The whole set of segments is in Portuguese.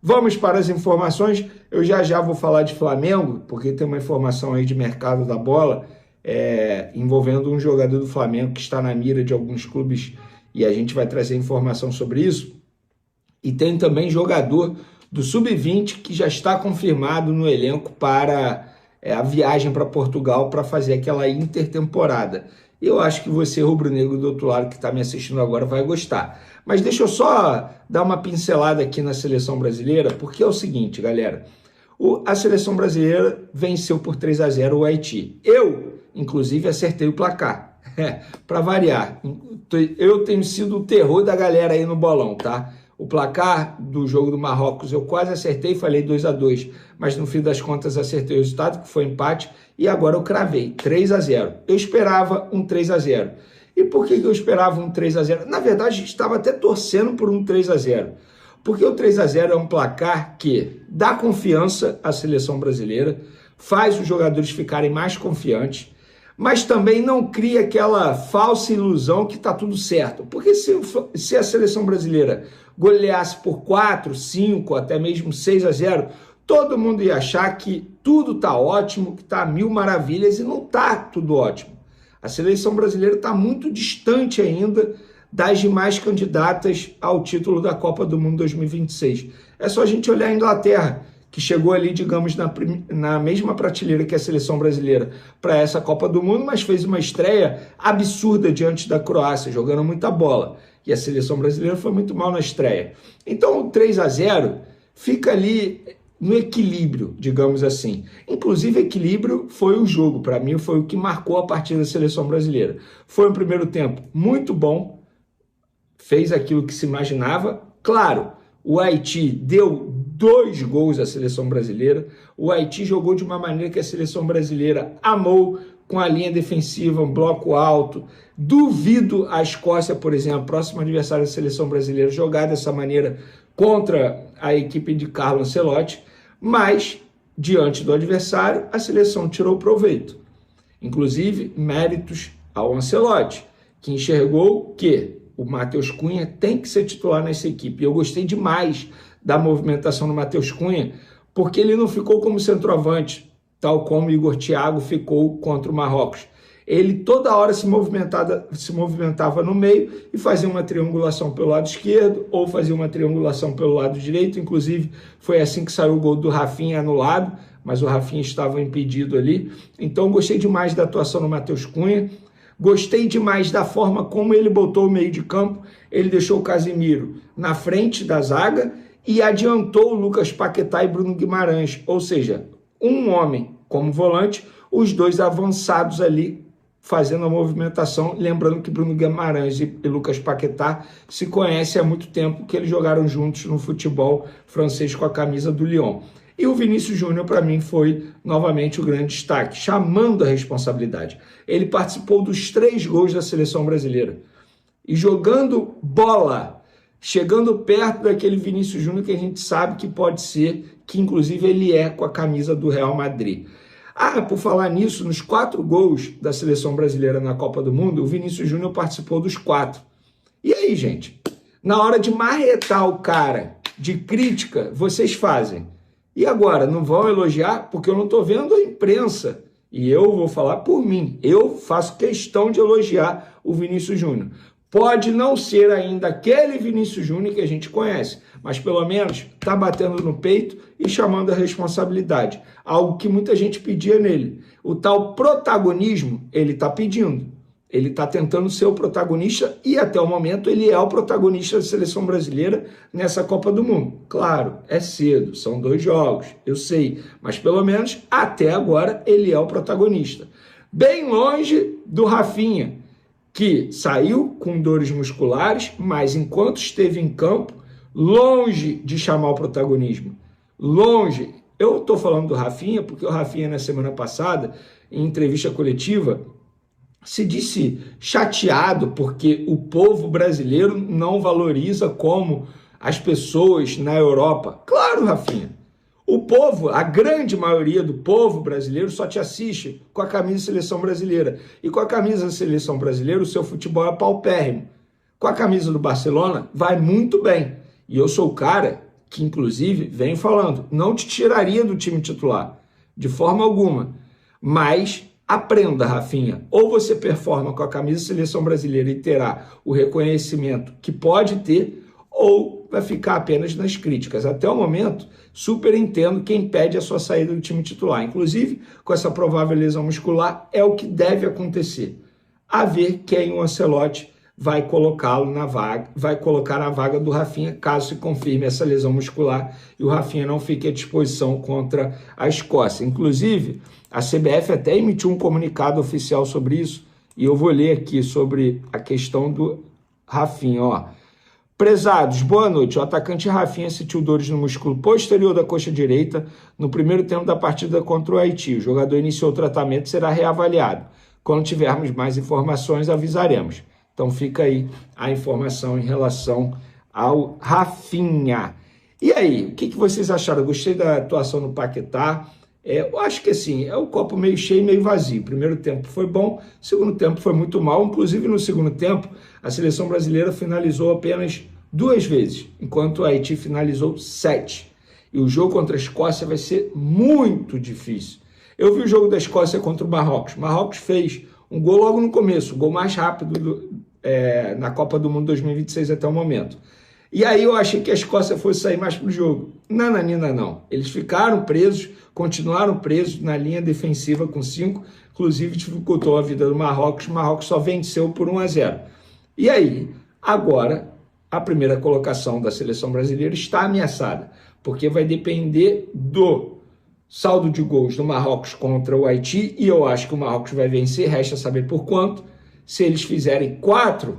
Vamos para as informações. Eu já vou falar de Flamengo, porque tem uma informação aí de mercado da bola envolvendo um jogador do Flamengo que está na mira de alguns clubes e a gente vai trazer informação sobre isso. E tem também jogador do Sub-20 que já está confirmado no elenco para a viagem para Portugal para fazer aquela intertemporada. Eu acho que você, rubro-negro do outro lado que está me assistindo agora, vai gostar. Mas deixa eu só dar uma pincelada aqui na seleção brasileira, porque é o seguinte, galera. A seleção brasileira venceu por 3-0 o Haiti. Eu, inclusive, acertei o placar. Para variar. Eu tenho sido o terror da galera aí no bolão, tá? O placar do jogo do Marrocos eu quase acertei, falei 2-2, mas no fim das contas acertei o resultado, que foi empate, e agora eu cravei 3-0. Eu esperava um 3-0. E por que eu esperava um 3-0? Na verdade, estava até torcendo por um 3-0, porque o 3-0 é um placar que dá confiança à seleção brasileira, faz os jogadores ficarem mais confiantes, mas também não cria aquela falsa ilusão que está tudo certo. Porque se a seleção brasileira goleasse por 4, 5, até mesmo 6-0, todo mundo ia achar que tudo está ótimo, que está a mil maravilhas, e não está tudo ótimo. A seleção brasileira está muito distante ainda das demais candidatas ao título da Copa do Mundo 2026. É só a gente olhar a Inglaterra, que chegou ali, digamos, na mesma prateleira que a seleção brasileira para essa Copa do Mundo, mas fez uma estreia absurda diante da Croácia, jogando muita bola. E a seleção brasileira foi muito mal na estreia. Então o 3-0 fica ali no equilíbrio, digamos assim. Inclusive, equilíbrio foi o jogo. Para mim, foi o que marcou a partida da seleção brasileira. Foi um primeiro tempo muito bom, fez aquilo que se imaginava. Claro, o Haiti deu 2 gols à seleção brasileira. O Haiti jogou de uma maneira que a seleção brasileira amou, com a linha defensiva, um bloco alto. Duvido a Escócia, por exemplo, próximo adversário da seleção brasileira, jogar dessa maneira contra a equipe de Carlo Ancelotti, mas, diante do adversário, a seleção tirou proveito. Inclusive, méritos ao Ancelotti, que enxergou que o Matheus Cunha tem que ser titular nessa equipe. Eu gostei demais da movimentação do Matheus Cunha, porque ele não ficou como centroavante, tal como o Igor Thiago ficou contra o Marrocos. Ele toda hora se movimentava no meio e fazia uma triangulação pelo lado esquerdo ou fazia uma triangulação pelo lado direito. Inclusive, foi assim que saiu o gol do Rafinha anulado, mas o Rafinha estava impedido ali. Então, gostei demais da atuação do Matheus Cunha. Gostei demais da forma como ele botou o meio de campo. Ele deixou o Casemiro na frente da zaga e adiantou o Lucas Paquetá e Bruno Guimarães. Ou seja, um homem como volante, os 2 avançados ali fazendo a movimentação. Lembrando que Bruno Guimarães e Lucas Paquetá se conhecem há muito tempo, que eles jogaram juntos no futebol francês com a camisa do Lyon. E o Vinícius Júnior, para mim, foi novamente o grande destaque, chamando a responsabilidade. Ele participou dos 3 gols da seleção brasileira. E jogando bola, chegando perto daquele Vinícius Júnior que a gente sabe que pode ser, que inclusive ele é com a camisa do Real Madrid. Por falar nisso, nos 4 gols da seleção brasileira na Copa do Mundo, o Vinícius Júnior participou dos 4. E aí, gente? Na hora de marretar o cara de crítica, vocês fazem. E agora, não vão elogiar? Porque eu não estou vendo a imprensa. E eu vou falar por mim. Eu faço questão de elogiar o Vinícius Júnior. Pode não ser ainda aquele Vinícius Júnior que a gente conhece, mas pelo menos está batendo no peito e chamando a responsabilidade. Algo que muita gente pedia nele. O tal protagonismo, ele está pedindo. Ele está tentando ser o protagonista e até o momento ele é o protagonista da seleção brasileira nessa Copa do Mundo. Claro, é cedo, são 2 jogos, eu sei, mas pelo menos até agora ele é o protagonista. Bem longe do Rafinha, que saiu com dores musculares, mas enquanto esteve em campo, longe de chamar o protagonismo. Longe. Eu estou falando do Rafinha, porque o Rafinha, na semana passada, em entrevista coletiva, se disse chateado porque o povo brasileiro não valoriza como as pessoas na Europa. Claro, Rafinha. O povo, a grande maioria do povo brasileiro só te assiste com a camisa da seleção brasileira. E com a camisa da seleção brasileira, o seu futebol é paupérrimo. Com a camisa do Barcelona, vai muito bem. E eu sou o cara que inclusive vem falando, não te tiraria do time titular, de forma alguma, mas aprenda, Rafinha, ou você performa com a camisa da seleção brasileira e terá o reconhecimento que pode ter, ou vai ficar apenas nas críticas. Até o momento, super entendo quem pede a sua saída do time titular. Inclusive, com essa provável lesão muscular, é o que deve acontecer. A ver quem o Ancelotti vai colocá-lo na vaga, vai colocar na vaga do Rafinha, caso se confirme essa lesão muscular e o Rafinha não fique à disposição contra a Escócia. Inclusive, a CBF até emitiu um comunicado oficial sobre isso, e eu vou ler aqui sobre a questão do Rafinha, ó. Prezados, boa noite. O atacante Rafinha sentiu dores no músculo posterior da coxa direita no primeiro tempo da partida contra o Haiti. O jogador iniciou o tratamento e será reavaliado. Quando tivermos mais informações, avisaremos. Então fica aí a informação em relação ao Rafinha. E aí, o que vocês acharam? Eu gostei da atuação no Paquetá. Eu acho que assim, é o copo meio cheio e meio vazio. Primeiro tempo foi bom, segundo tempo foi muito mal. Inclusive no segundo tempo, a seleção brasileira finalizou apenas 2 vezes, enquanto o Haiti finalizou 7. E o jogo contra a Escócia vai ser muito difícil. Eu vi o jogo da Escócia contra o Marrocos. O Marrocos fez um gol logo no começo, o gol mais rápido na Copa do Mundo 2026 até o momento. E aí eu achei que a Escócia fosse sair mais pro jogo. Nananina não. Eles ficaram presos, continuaram presos na linha defensiva com 5, inclusive dificultou a vida do Marrocos. O Marrocos só venceu por 1-0. E aí, agora, a primeira colocação da seleção brasileira está ameaçada, porque vai depender do saldo de gols do Marrocos contra o Haiti, e eu acho que o Marrocos vai vencer, resta saber por quanto. Se eles fizerem 4,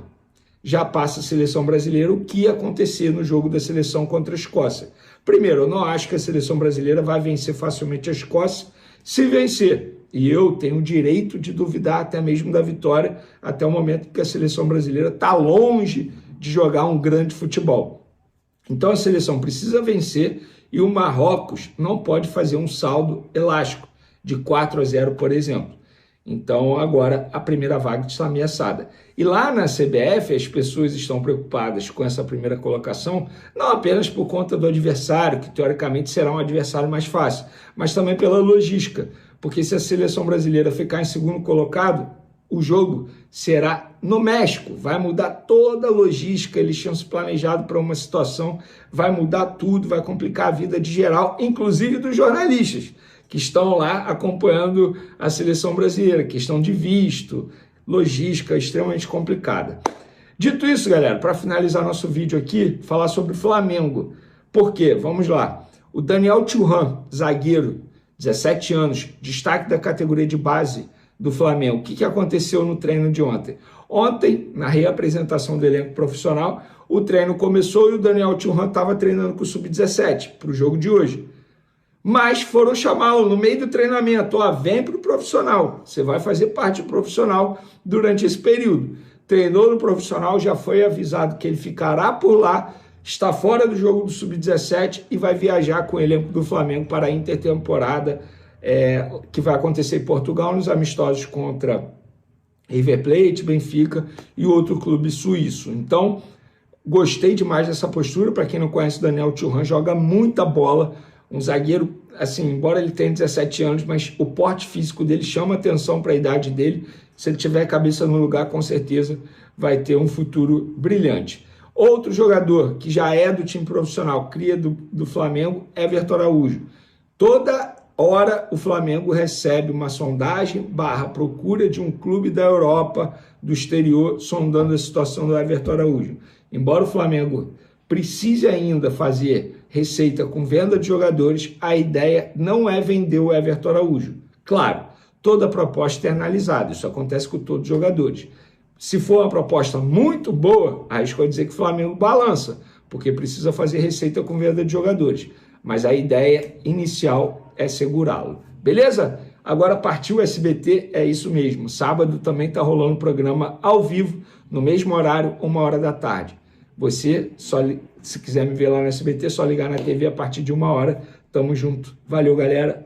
já passa a seleção brasileira, o que ia acontecer no jogo da seleção contra a Escócia. Primeiro, eu não acho que a seleção brasileira vai vencer facilmente a Escócia. Se vencer, e eu tenho o direito de duvidar até mesmo da vitória, até o momento que a seleção brasileira está longe de jogar um grande futebol. Então a seleção precisa vencer e o Marrocos não pode fazer um saldo elástico de 4-0, por exemplo. Então agora a primeira vaga está ameaçada. E lá na CBF as pessoas estão preocupadas com essa primeira colocação, não apenas por conta do adversário, que teoricamente será um adversário mais fácil, mas também pela logística. Porque se a seleção brasileira ficar em segundo colocado, o jogo será no México, vai mudar toda a logística, eles tinham se planejado para uma situação, vai mudar tudo, vai complicar a vida de geral, inclusive dos jornalistas, que estão lá acompanhando a seleção brasileira, questão de visto, logística extremamente complicada. Dito isso, galera, para finalizar nosso vídeo aqui, falar sobre o Flamengo. Por quê? Vamos lá. O Daniel Thuram, zagueiro, 17 anos, destaque da categoria de base do Flamengo. O que aconteceu no treino de ontem? Ontem, na reapresentação do elenco profissional, o treino começou e o Daniel Thuram estava treinando com o Sub-17 para o jogo de hoje. Mas foram chamá-lo no meio do treinamento. Ó, vem para o profissional. Você vai fazer parte do profissional durante esse período. Treinou no profissional, já foi avisado que ele ficará por lá, está fora do jogo do Sub-17 e vai viajar com o elenco do Flamengo para a intertemporada que vai acontecer em Portugal, nos amistosos contra River Plate, Benfica e outro clube suíço. Então, gostei demais dessa postura. Para quem não conhece, o Daniel Thuram joga muita bola. Um zagueiro, assim, embora ele tenha 17 anos, mas o porte físico dele chama atenção para a idade dele. Se ele tiver a cabeça no lugar, com certeza vai ter um futuro brilhante. Outro jogador que já é do time profissional, cria do Flamengo, Everton Araújo. Toda hora o Flamengo recebe uma sondagem / procura de um clube da Europa, do exterior, sondando a situação do Everton Araújo. Embora o Flamengo precise ainda fazer receita com venda de jogadores, a ideia não é vender o Everton Araújo. Claro, toda proposta é analisada, isso acontece com todos os jogadores. Se for uma proposta muito boa, arrisco a dizer que o Flamengo balança, porque precisa fazer receita com venda de jogadores. Mas a ideia inicial é segurá-lo. Beleza? Agora partiu o SBT, é isso mesmo. Sábado também está rolando um programa ao vivo, no mesmo horário, 13h. Você, se quiser me ver lá no SBT, é só ligar na TV a partir de 1h. Tamo junto. Valeu, galera.